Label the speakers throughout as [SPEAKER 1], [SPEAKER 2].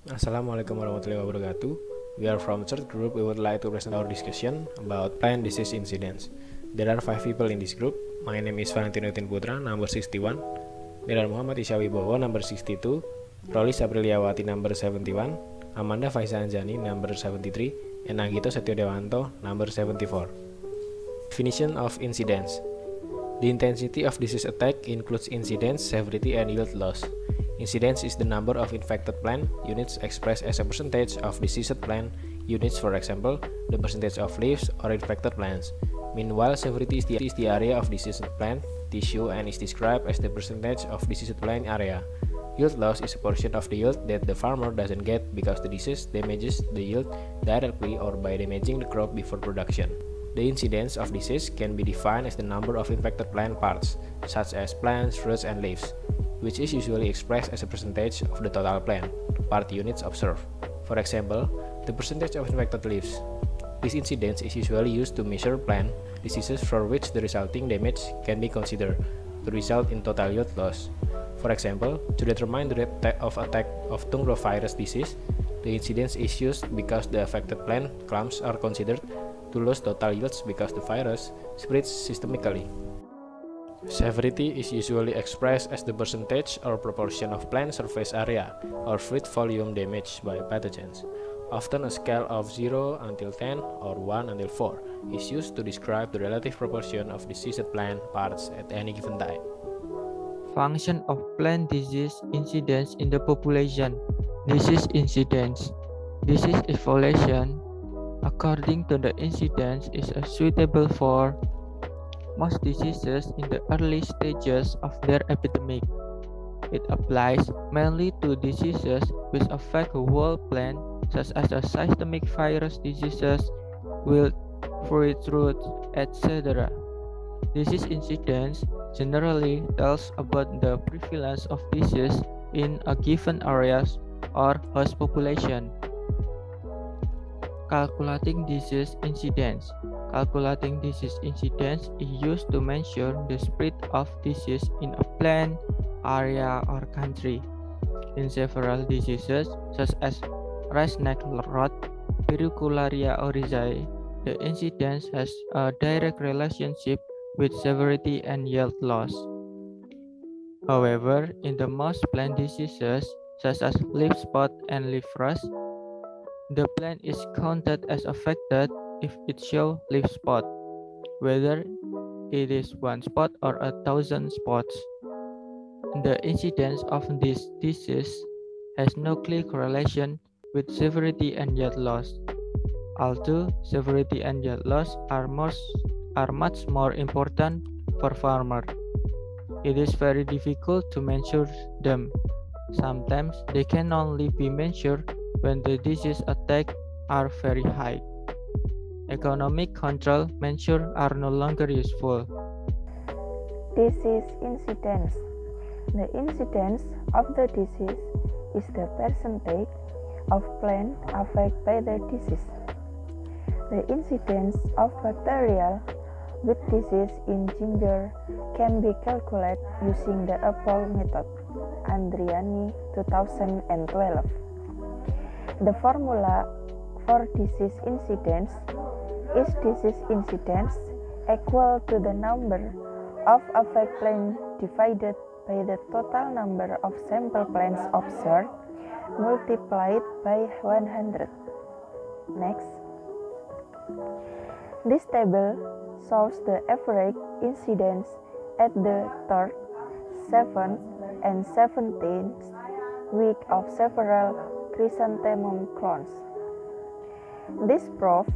[SPEAKER 1] Assalamualaikum warahmatullahi wabarakatuh. We are from third group. We would like to present our discussion about plant disease incidents. There are 5 people in this group. My name is Valentino Putra, number 61. There are Muhammad Isyawi Bowo, number 62. Rolis Apriliawati, number 71. Amanda Faisa Anjani, number 73. And Anggito Setio Dewanto, number 74. Definition of incidence. The intensity of disease attack includes incidence, severity, and yield loss. Incidence is the number of infected plant units expressed as a percentage of diseased plant units, for example, the percentage of leaves or infected plants. Meanwhile, severity is the area of diseased plant tissue and is described as the percentage of diseased plant area. Yield loss is a portion of the yield that the farmer doesn't get because the disease damages the yield directly or by damaging the crop before production. The incidence of disease can be defined as the number of infected plant parts, such as plants, roots, and leaves, which is usually expressed as a percentage of the total plant part units observed. For example, the percentage of infected leaves. This incidence is usually used to measure plant diseases for which the resulting damage can be considered to result in total yield loss. For example, to determine the rate of attack of virus disease, the incidence is used because the affected plant clumps are considered to lose total yields because the virus spreads systemically. Severity is usually expressed as the percentage or proportion of plant surface area or fruit volume damaged by pathogens. Often a scale of 0 until 10 or 1 until 4 is used to describe the relative proportion of diseased plant parts at any given time.
[SPEAKER 2] Function of plant disease incidence in the population. Disease incidence. Disease evaluation, according to the incidence, is suitable for most diseases in the early stages of their epidemic. It applies mainly to diseases which affect the whole plant, such as the systemic virus diseases, wilt, fruit rot, etc. Disease incidence generally tells about the prevalence of disease in a given area or host population. Calculating disease incidence. Calculating disease incidence is used to measure the spread of disease in a plant, area, or country. In several diseases, such as rice neck rot, Pericularia oryzae, the incidence has a direct relationship with severity and yield loss. However, in the most plant diseases, such as leaf spot and leaf rust, the plant is counted as affected if it shows leaf spot, whether it is one spot or 1,000 spots. The incidence of this disease has no clear correlation with severity and yield loss, although severity and yield loss are much more important for farmers. It is very difficult to measure them. Sometimes they can only be measured when the disease attacks are very high. Economic control measures are no longer useful.
[SPEAKER 3] Disease incidence. The incidence of the disease is the percentage of plants affected by the disease. The incidence of bacterial with disease in ginger can be calculated using the Apple method, Andriani 2012. The formula for disease incidence is disease incidence equal to the number of affected plants divided by the total number of sample plants observed multiplied by 100. Next. This table shows the average incidence at the 3rd, 7th, and 17th week of several chrysanthemum clones. This proves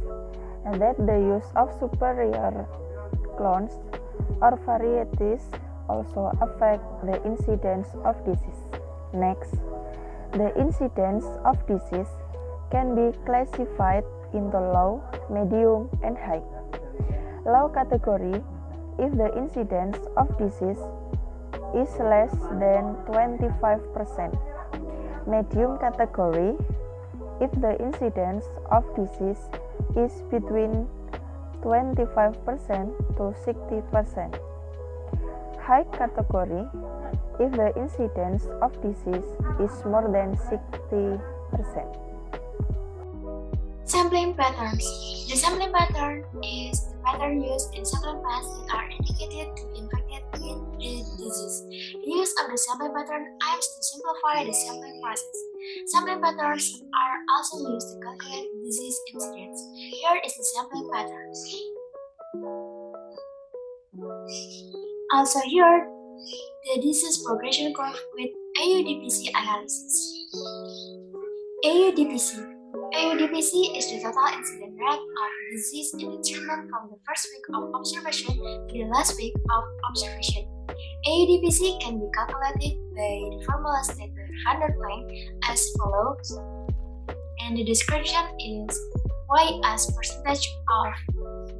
[SPEAKER 3] that the use of superior clones or varieties also affect the incidence of disease. Next, the incidence of disease can be classified into low, medium, and high. Low category if the incidence of disease is less than 25%. Medium category if the incidence of disease is between 25% to 60%. High category if the incidence of disease is more than 60%.
[SPEAKER 4] Sampling patterns. The sampling pattern is the pattern used in sampling plots that are indicated to be infected with the disease. The use of the sampling pattern aims to simplify the sampling process. Sampling patterns are also used to calculate disease incidence. Here is the sampling pattern. Also here, the disease progression curve with AUDPC analysis. AUDPC is the total incidence rate of disease in the treatment from the first week of observation to the last week of observation. AUDPC can be calculated by the formula stated by Van der Plang as follows, and the description is Y as percentage of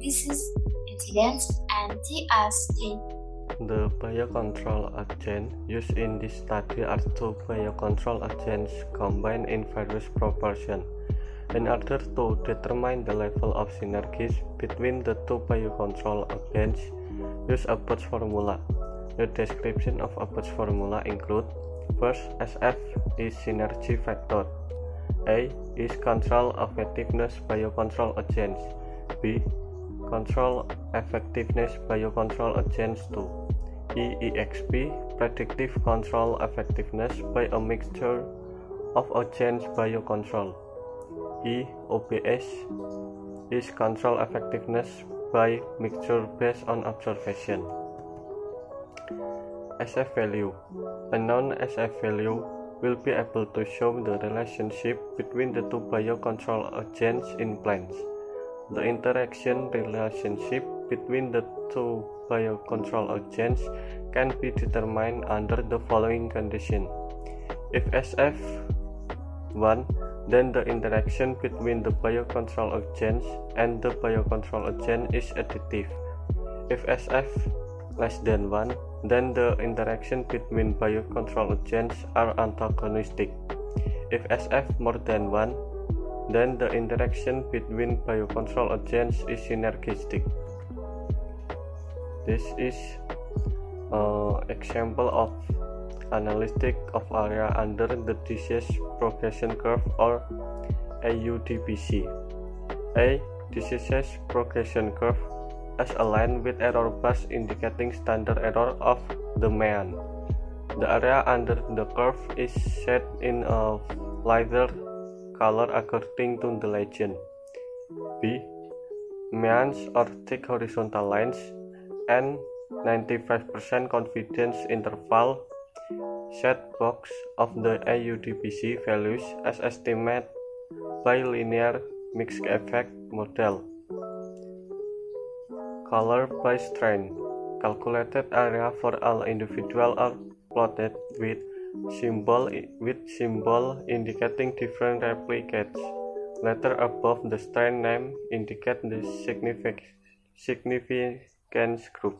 [SPEAKER 4] disease incidence and T as T.
[SPEAKER 5] The biocontrol agents used in this study are two biocontrol agents combined in various proportions. In order to determine the level of synergies between the two biocontrol agents, use Abbott's formula. The description of Abbott's formula include: first, SF is synergy factor. A is control effectiveness biocontrol agents. B, control effectiveness biocontrol agents 2. EXP, predictive control effectiveness by a mixture of agents biocontrol. OBS is control effectiveness by mixture based on observation. SF value. A non-SF value will be able to show the relationship between the two biocontrol agents in plants. The interaction relationship between the two biocontrol agents can be determined under the following condition. If SF1, then the interaction between the biocontrol agents and the biocontrol agent is additive. If SF less than 1, then the interaction between biocontrol agents are antagonistic. If SF more than 1, then the interaction between biocontrol agents is synergistic. This is an example of analysis of area under the disease progression curve, or AUDPC. A disease progression curve is aligned with error bars indicating standard error of the mean. The area under the curve is set in a lighter color according to the legend. B, means or thick horizontal lines, and 95% confidence interval set box of the AUDPC values as estimated by linear mixed effect model. Color by strain. Calculated area for all individuals are plotted with symbol indicating different replicates. Letter above the strain name indicate the significance group.